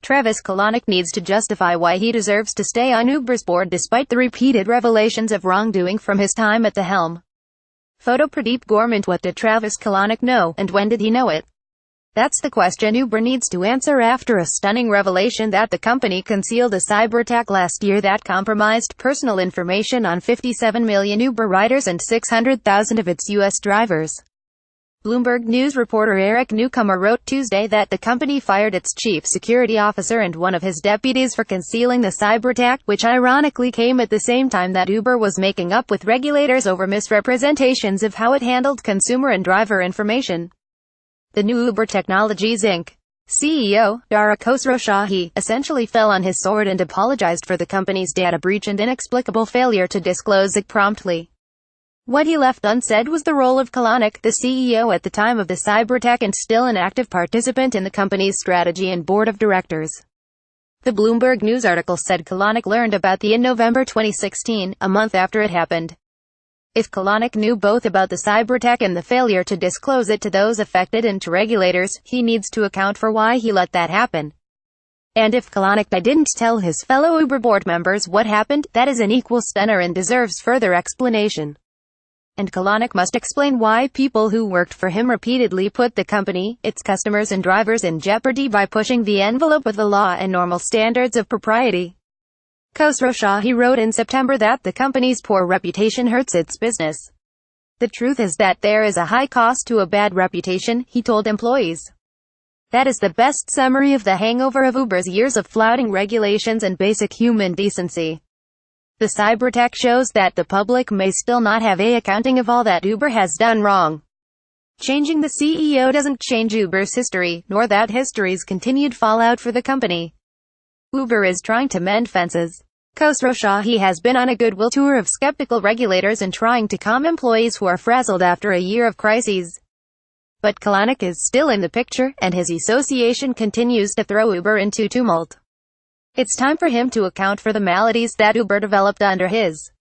Travis Kalanick needs to justify why he deserves to stay on Uber's board despite the repeated revelations of wrongdoing from his time at the helm. Photo Pradeep GaurMintWhat did Travis Kalanick know, and when did he know it? That's the question Uber needs to answer after a stunning revelation that the company concealed a cyberattack last year that compromised personal information on 57 million Uber riders and 600,000 of its U.S. drivers. Bloomberg News reporter Eric Newcomer wrote Tuesday that the company fired its chief security officer and one of his deputies for concealing the cyberattack, which ironically came at the same time that Uber was making up with regulators over misrepresentations of how it handled consumer and driver information. The new Uber Technologies Inc. CEO, Dara Khosrowshahi, essentially fell on his sword and apologized for the company's data breach and inexplicable failure to disclose it promptly. What he left unsaid was the role of Kalanick, the CEO at the time of the cyberattack and still an active participant in the company's strategy and board of directors. The Bloomberg News article said Kalanick learned about in November 2016, a month after it happened. If Kalanick knew both about the cyberattack and the failure to disclose it to those affected and to regulators, he needs to account for why he let that happen. And if Kalanick didn't tell his fellow Uber board members what happened, that is an equal stunner and deserves further explanation. And Kalanick must explain why people who worked for him repeatedly put the company, its customers and drivers in jeopardy by pushing the envelope of the law and normal standards of propriety. Khosrowshahi wrote in September that the company's poor reputation hurts its business. The truth is that there is a high cost to a bad reputation, he told employees. That is the best summary of the hangover of Uber's years of flouting regulations and basic human decency. The cyberattack shows that the public may still not have an accounting of all that Uber has done wrong. Changing the CEO doesn't change Uber's history, nor that history's continued fallout for the company. Uber is trying to mend fences. Khosrowshahi has been on a goodwill tour of skeptical regulators and trying to calm employees who are frazzled after a year of crises. But Kalanick is still in the picture, and his association continues to throw Uber into tumult. It's time for him to account for the maladies that Uber developed under his.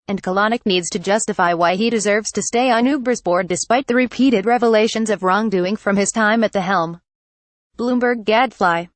And Kalanick needs to justify why he deserves to stay on Uber's board despite the repeated revelations of wrongdoing from his time at the helm. Bloomberg Gadfly.